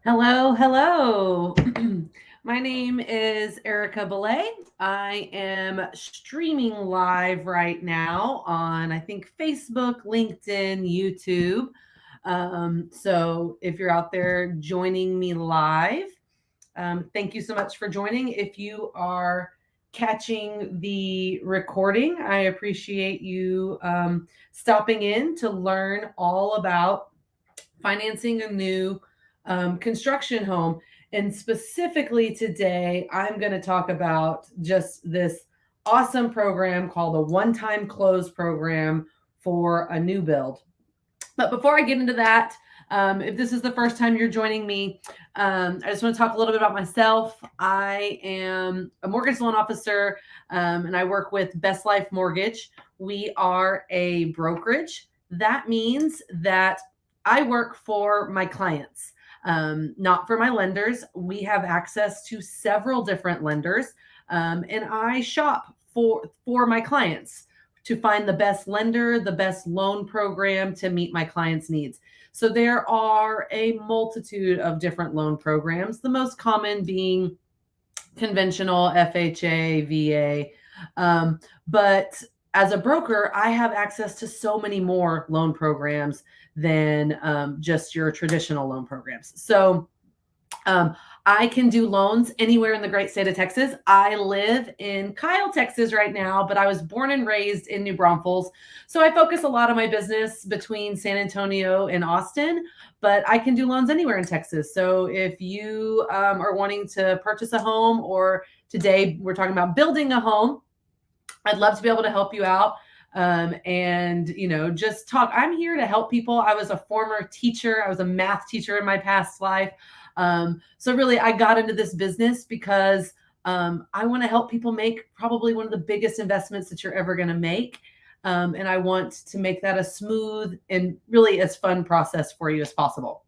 Hello, hello. My name is Erica Belay. I am streaming live right now on, I think, Facebook, LinkedIn, YouTube. So if you're out there joining me live, thank you so much for joining. If you are catching the recording, I appreciate you stopping in to learn all about financing a new construction home. And specifically today, I'm going to talk about just this awesome program called a one time close program for a new build. But before I get into that, if this is the first time you're joining me, I just want to talk a little bit about myself. I am a mortgage loan officer and I work with Best Life Mortgage. We are a brokerage. That means that I work for my clients, not for my lenders. We have access to several different lenders, and I shop for my clients to find the best lender, the best loan program to meet my clients' needs. So there are a multitude of different loan programs, the most common being conventional FHA, VA. But as a broker, I have access to so many more loan programs than just your traditional loan programs. So um, I can do loans anywhere in the great state of Texas. I live in Kyle, Texas right now, but I was born and raised in New Braunfels. So I focus a lot of my business between San Antonio and Austin, but I can do loans anywhere in Texas. So if you are wanting to purchase a home, or today we're talking about building a home, I'd love to be able to help you out. And just talk. I'm here to help people. I was a former teacher. I was a math teacher in my past life. So really, I got into this business because I want to help people make probably one of the biggest investments that you're ever going to make. And I want to make that a smooth and really as fun process for you as possible.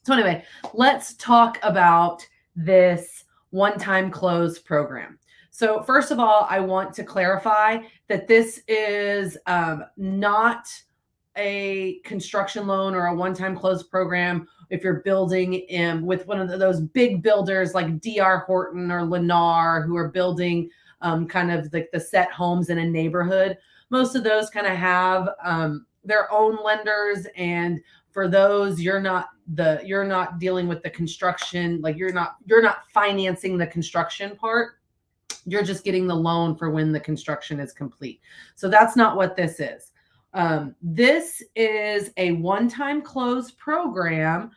So anyway, let's talk about this one-time close program. So first of all, I want to clarify that this is not a construction loan or a one-time close program if you're building in with one of those big builders like DR Horton or Lennar, who are building kind of like the set homes in a neighborhood. Most of those kind of have their own lenders, and for those, you're not dealing with the construction, like you're not financing the construction part. You're just getting the loan for when the construction is complete. So that's not what this is. This is a one-time close program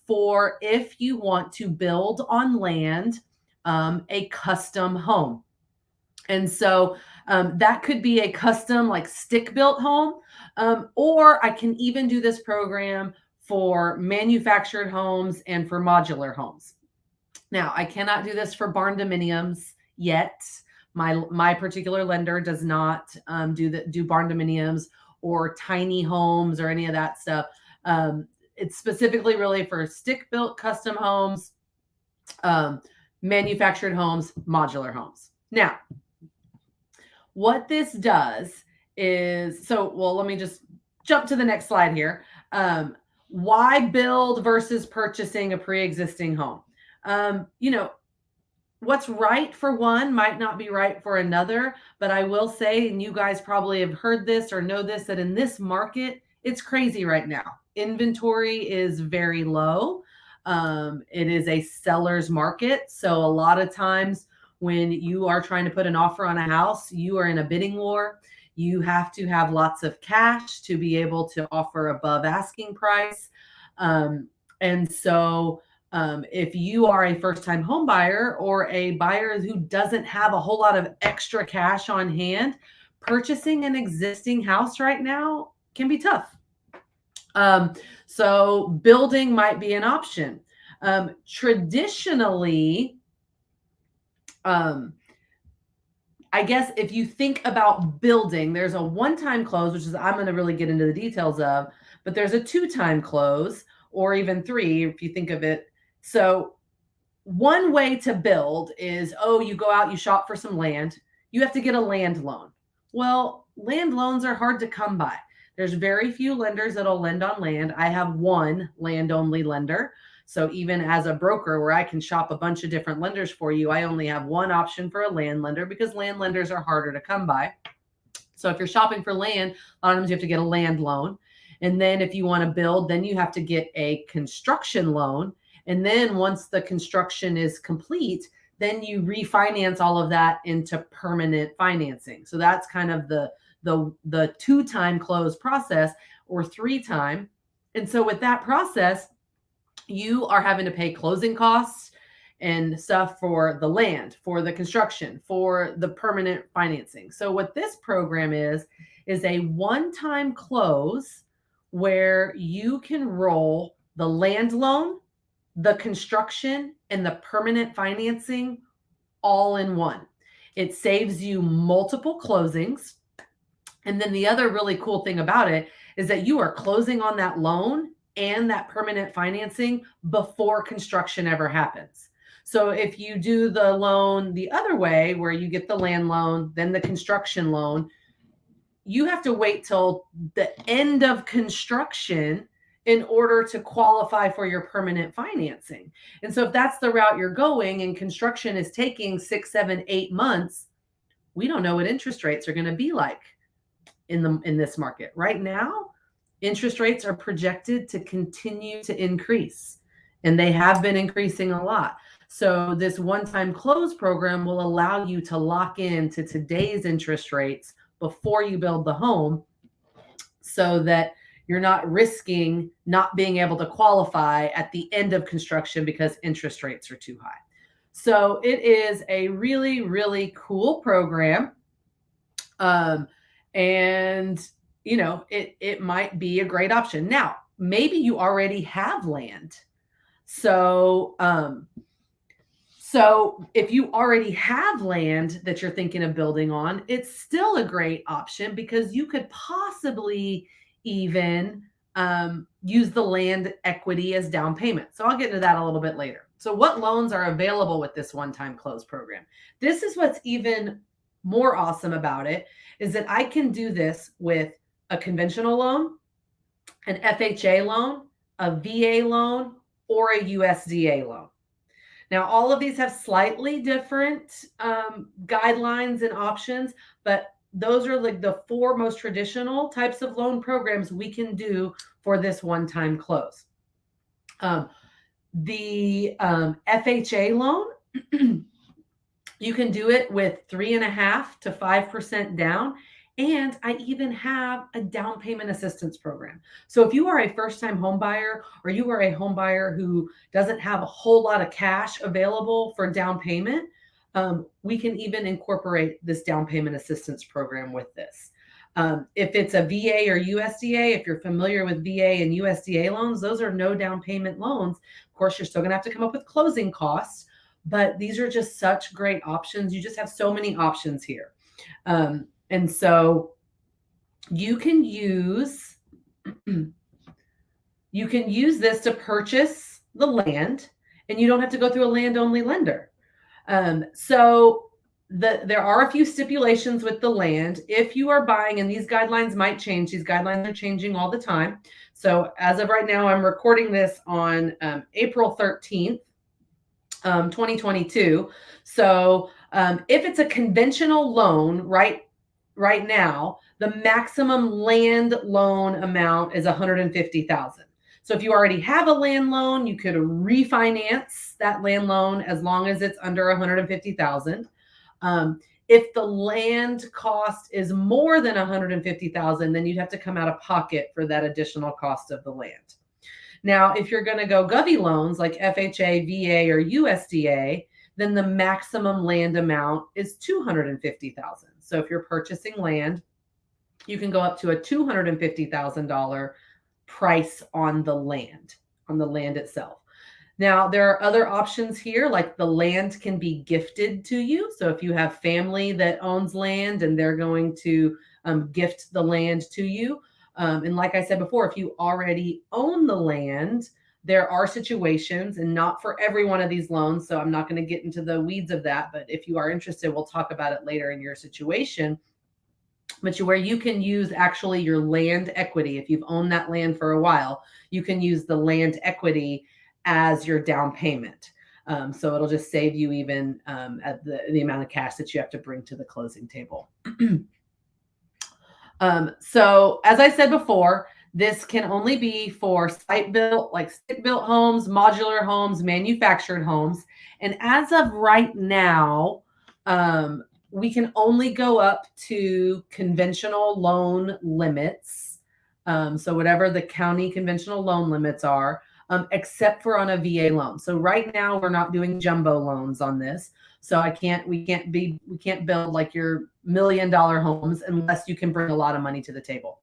for if you want to build on land a custom home. And so that could be a custom, like stick-built home, or I can even do this program for manufactured homes and for modular homes. Now, I cannot do this for barn dominiums yet. My particular lender does not do barn dominiums or tiny homes or any of that stuff. It's specifically really for stick-built custom homes, manufactured homes, modular homes. Now, what this does is, let me just jump to the next slide here. Why build versus purchasing a pre-existing home? What's right for one might not be right for another, but I will say, and you guys probably have heard this or know this, that in this market, it's crazy right now. Inventory is very low. It is a seller's market. So a lot of times when you are trying to put an offer on a house, you are in a bidding war. You have to have lots of cash to be able to offer above asking price. And so if you are a first-time home buyer or a buyer who doesn't have a whole lot of extra cash on hand, purchasing an existing house right now can be tough. So building might be an option. Traditionally, I guess if you think about building, there's a one-time close, which is I'm going to really get into the details of, but there's a two-time close, or even three if you think of it. So one way to build is, you go out, you shop for some land, you have to get a land loan. Well, land loans are hard to come by. There's very few lenders that'll lend on land. I have one land-only lender. So even as a broker where I can shop a bunch of different lenders for you, I only have one option for a land lender because land lenders are harder to come by. So if you're shopping for land, a lot of times you have to get a land loan. And then if you want to build, then you have to get a construction loan. And then once the construction is complete, then you refinance all of that into permanent financing. So that's kind of the 2-time close process or 3-time. And so with that process, you are having to pay closing costs and stuff for the land, for the construction, for the permanent financing. So what this program is a one-time close where you can roll the land loan, the construction, and the permanent financing all in one. It saves you multiple closings. And then the other really cool thing about it is that you are closing on that loan and that permanent financing before construction ever happens. So if you do the loan the other way, where you get the land loan, then the construction loan, you have to wait till the end of construction in order to qualify for your permanent financing. And so if that's the route you're going and construction is taking 6, 7, 8 months, we don't know what interest rates are going to be like in this market. Right now, interest rates are projected to continue to increase, and they have been increasing a lot. So this one-time close program will allow you to lock into today's interest rates before you build the home, so that you're not risking not being able to qualify at the end of construction because interest rates are too high. So it is a really, really cool program. And you know, it might be a great option. Now, maybe you already have land. So if you already have land that you're thinking of building on, it's still a great option because you could possibly even use the land equity as down payment. So I'll get into that a little bit later. So what loans are available with this one-time close program? This is what's even more awesome about it, is that I can do this with a conventional loan, an FHA loan, a VA loan, or a USDA loan. Now, all of these have slightly different guidelines and options, but those are like the 4 most traditional types of loan programs we can do for this one-time close. The FHA loan, you can do it with 3.5% to 5% down. And I even have a down payment assistance program. So if you are a first-time home buyer, or you are a home buyer who doesn't have a whole lot of cash available for down payment, we can even incorporate this down payment assistance program with this. If it's a VA or USDA, if you're familiar with VA and USDA loans, those are no down payment loans. Of course, you're still going to have to come up with closing costs, but these are just such great options. You just have so many options here. And so you can use this to purchase the land, and you don't have to go through a land-only lender. So there are a few stipulations with the land. If you are buying, and these guidelines might change, these guidelines are changing all the time. So as of right now, I'm recording this on April 13th, 2022. So if it's a conventional loan, right now, the maximum land loan amount is $150,000. So if you already have a land loan, you could refinance that land loan as long as it's under $150,000. If the land cost is more than $150,000, then you'd have to come out of pocket for that additional cost of the land. Now, if you're going to go govy loans like FHA, VA, or USDA, then the maximum land amount is $250,000. So if you're purchasing land, you can go up to a $250,000 price on the land itself. Now, there are other options here, like the land can be gifted to you. So if you have family that owns land and they're going to gift the land to you. And like I said before, if you already own the land, there are situations, and not for every one of these loans, so I'm not going to get into the weeds of that, but if you are interested, we'll talk about it later in your situation, where you can use actually your land equity. If you've owned that land for a while, you can use the land equity as your down payment. So it'll just save you even at the amount of cash that you have to bring to the closing table. So as I said before, this can only be for site built, like stick built homes, modular homes, manufactured homes. And as of right now, we can only go up to conventional loan limits. So whatever the county conventional loan limits are, except for on a VA loan. So right now we're not doing jumbo loans on this. So we can't build like your $1 million homes unless you can bring a lot of money to the table.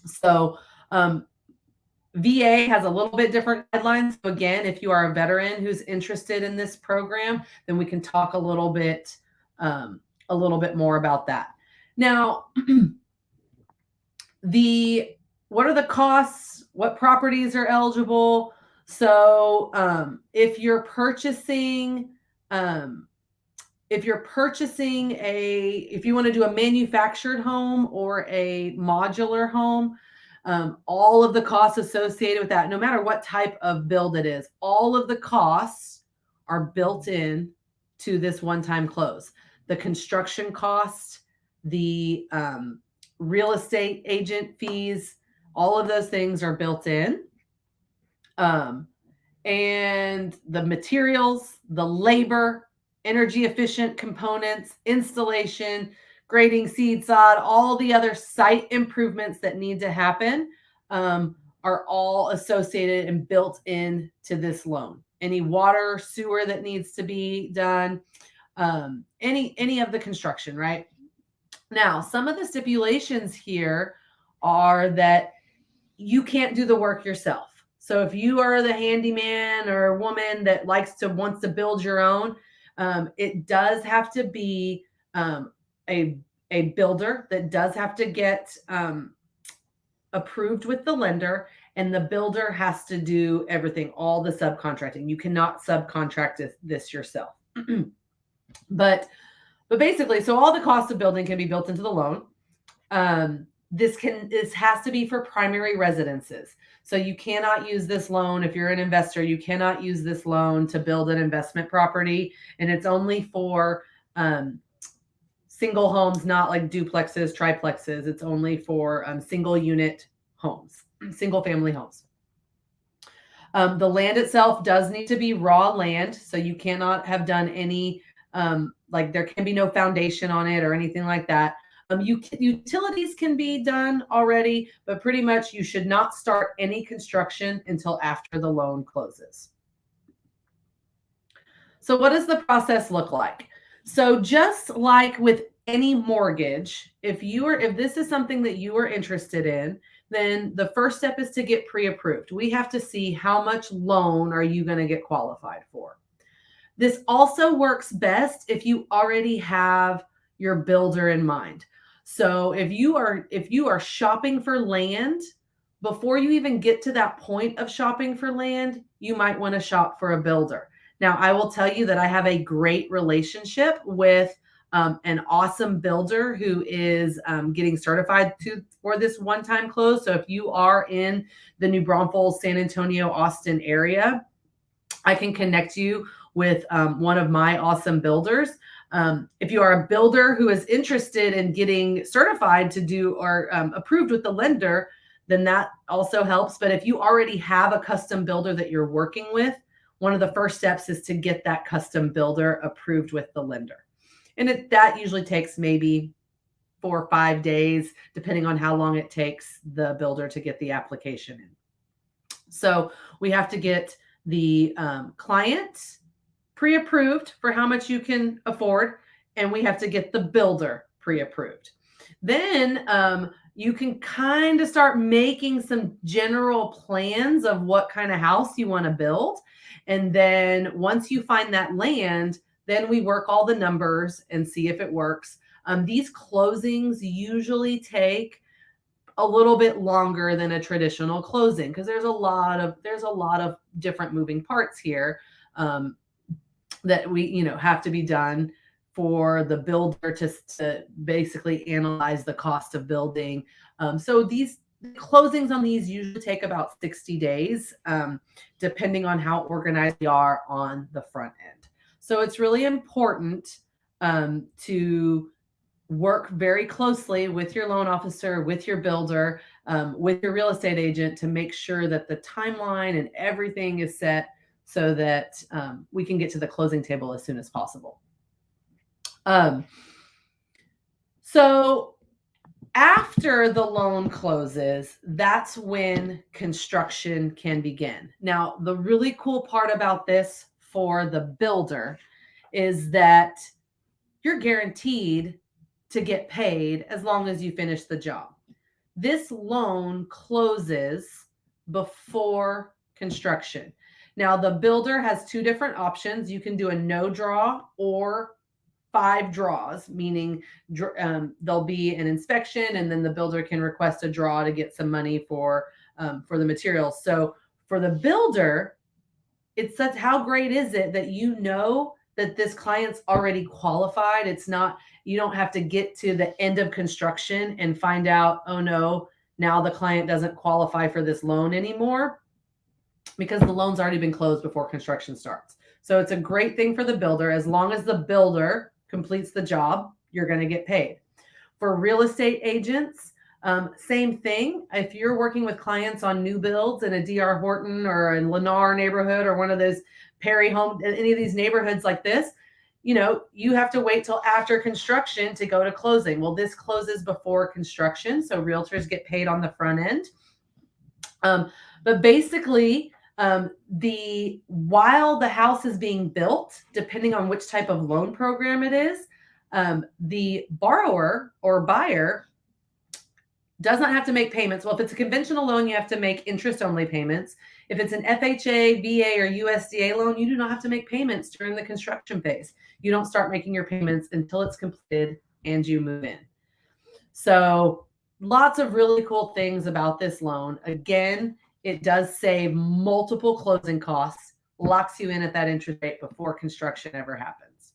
So VA has a little bit different guidelines. So again, if you are a veteran who's interested in this program, then we can talk a little bit more about that. Now, what are the costs? What properties are eligible? So if you're purchasing if you want to do a manufactured home or a modular home, all of the costs associated with that, no matter what type of build it is, all of the costs are built in to this one-time close. The construction cost, the real estate agent fees, all of those things are built in. And the materials, the labor, energy efficient components, installation, grading, seed, sod, all the other site improvements that need to happen are all associated and built in to this loan. Any water, sewer that needs to be done, any of the construction, right? Now, some of the stipulations here are that you can't do the work yourself. So if you are the handyman or woman that wants to build your own, it does have to be a builder that does have to get approved with the lender, and the builder has to do everything, all the subcontracting. You cannot subcontract this yourself. But basically, so all the costs of building can be built into the loan. This has to be for primary residences. So you cannot use this loan if you're an investor. You cannot use this loan to build an investment property, and it's only for single homes, not like duplexes, triplexes. It's only for single unit homes, single family homes. The land itself does need to be raw land, so you cannot have done any like there can be no foundation on it or anything like that. Utilities can be done already, but pretty much you should not start any construction until after the loan closes. So what does the process look like? So just like with any mortgage, if this is something that you are interested in, then the first step is to get pre-approved. We have to see how much loan are you going to get qualified for. This also works best if you already have your builder in mind. So if you are shopping for land, before you even get to that point of shopping for land, you might want to shop for a builder. Now, I will tell you that I have a great relationship with an awesome builder who is getting certified for this one-time close. So if you are in the New Braunfels, San Antonio, Austin area, I can connect you with one of my awesome builders. If you are a builder who is interested in getting certified to do or approved with the lender, then that also helps. But if you already have a custom builder that you're working with, one of the first steps is to get that custom builder approved with the lender. And that usually takes maybe 4 or 5 days, depending on how long it takes the builder to get the application in. So we have to get the client pre-approved for how much you can afford, and we have to get the builder pre-approved. Then you can kind of start making some general plans of what kind of house you want to build. And then once you find that land, then we work all the numbers and see if it works. These closings usually take a little bit longer than a traditional closing because there's a lot of different moving parts here that we have to be done for the builder to basically analyze the cost of building. So these closings on these usually take about 60 days, depending on how organized we are on the front end. So it's really important to work very closely with your loan officer, with your builder, with your real estate agent to make sure that the timeline and everything is set so that we can get to the closing table as soon as possible. So after the loan closes, that's when construction can begin. Now, the really cool part about this for the builder is that you're guaranteed to get paid as long as you finish the job. This loan closes before construction. Now, the builder has two different options. You can do a no draw or 5 draws, meaning there'll be an inspection and then the builder can request a draw to get some money for the materials. So for the builder, it's such, how great is it that you know that this client's already qualified? It's not, you don't have to get to the end of construction and find out, oh no, now the client doesn't qualify for this loan anymore, because the loan's already been closed before construction starts. So it's a great thing for the builder. As long as the builder completes the job, you're going to get paid. For real estate agents, same thing. If you're working with clients on new builds in a DR Horton or in Lennar neighborhood or one of those Perry home, any of these neighborhoods like this, you know, you have to wait till after construction to go to closing. Well, this closes before construction, so realtors get paid on the front end. But basically, while the house is being built, depending on which type of loan program it is, the borrower or buyer does not have to make payments. Well, if it's a conventional loan, you have to make interest-only payments. If it's an FHA, VA, or USDA loan, you do not have to make payments during the construction phase. You don't start making your payments until it's completed and you move in. So lots of really cool things about this loan. Again, it does save multiple closing costs, locks you in at that interest rate before construction ever happens.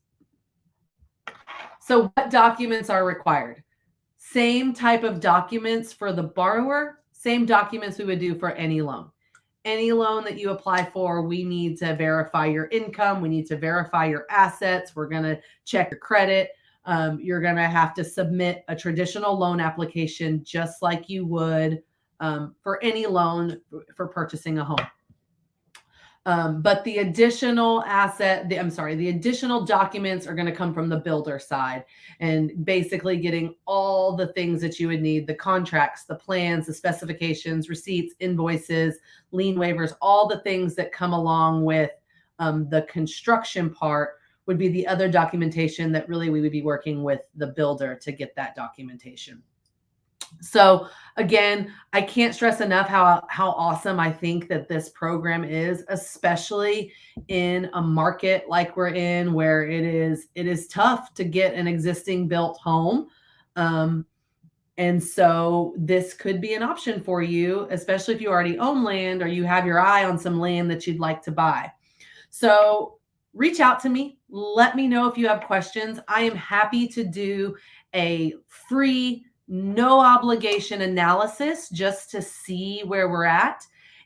So what documents are required? Same type of documents for the borrower, same documents we would do for any loan. Any loan that you apply for, we need to verify your income. We need to verify your assets. We're going to check your credit. You're going to have to submit a traditional loan application just like you would for any loan for purchasing a home. But the additional the additional documents are going to come from the builder side, and basically getting all the things that you would need: the contracts, the plans, the specifications, receipts, invoices, lien waivers, all the things that come along with the construction part would be the other documentation that really we would be working with the builder to get that documentation. So again, I can't stress enough how awesome I think that this program is, especially in a market like we're in, where it is tough to get an existing built home. And so this could be an option for you, especially if you already own land or you have your eye on some land that you'd like to buy. So reach out to me. Let me know if you have questions. I am happy to do a free, no obligation analysis just to see where we're at.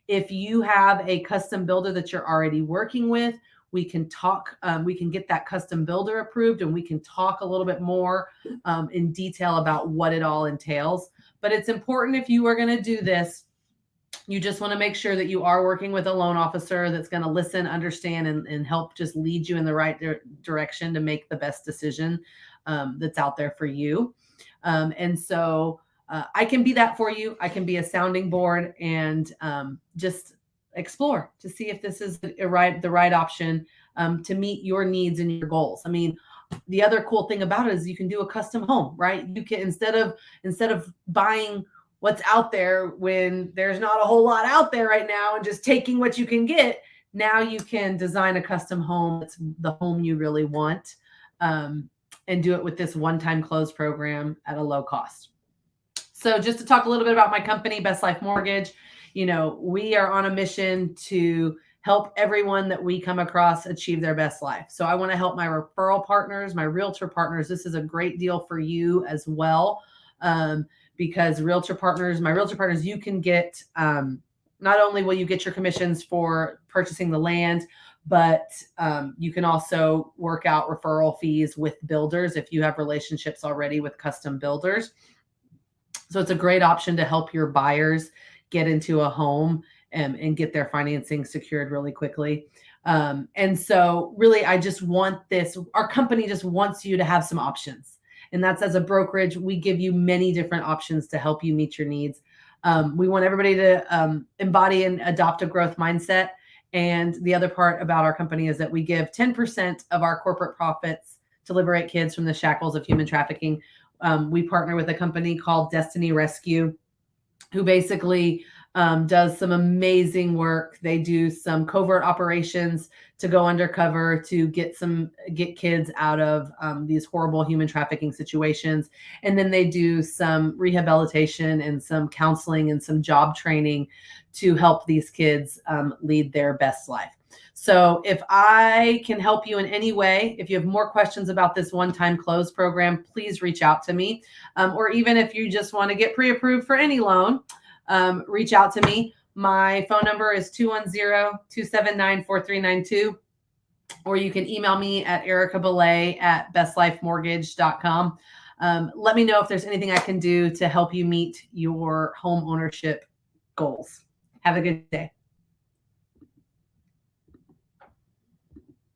If you have a custom builder that you're already working with, we can talk, we can get that custom builder approved, and we can talk a little bit more in detail about what it all entails. But it's important, if you are going to do this, you just want to make sure that you are working with a loan officer that's going to listen, understand, and help just lead you in the right direction to make the best decision that's out there for you. And so I can be that for you. I can be a sounding board and just explore to see if this is the right option to meet your needs and your goals. I mean, the other cool thing about it is you can do a custom home, right? You can, instead of buying what's out there when there's not a whole lot out there right now and just taking what you can get, now you can design a custom home that's the home you really want, and do it with this one-time close program at a low cost. So just to talk a little bit about my company, Best Life Mortgage, you know, we are on a mission to help everyone that we come across achieve their best life. So I want to help my referral partners, my realtor partners. This is a great deal for you as well, because my realtor partners, you can get, not only will you get your commissions for purchasing the land, but you can also work out referral fees with builders if you have relationships already with custom builders. So it's a great option to help your buyers get into a home and get their financing secured really quickly. And so really, I just want this, our company just wants you to have some options. And that's, as a brokerage, we give you many different options to help you meet your needs. We want everybody to embody and adopt a growth mindset. And the other part about our company is that we give 10% of our corporate profits to liberate kids from the shackles of human trafficking. We partner with a company called Destiny Rescue, who basically does some amazing work. They do some covert operations to go undercover to get kids out of these horrible human trafficking situations. And then they do some rehabilitation and some counseling and some job training to help these kids lead their best life. So if I can help you in any way, if you have more questions about this one-time close program, please reach out to me. Or even if you just want to get pre-approved for any loan, reach out to me. My phone number is 210-279-4392. Or you can email me at ericabelay@bestlifemortgage.com. Let me know if there's anything I can do to help you meet your home ownership goals. Have a good day.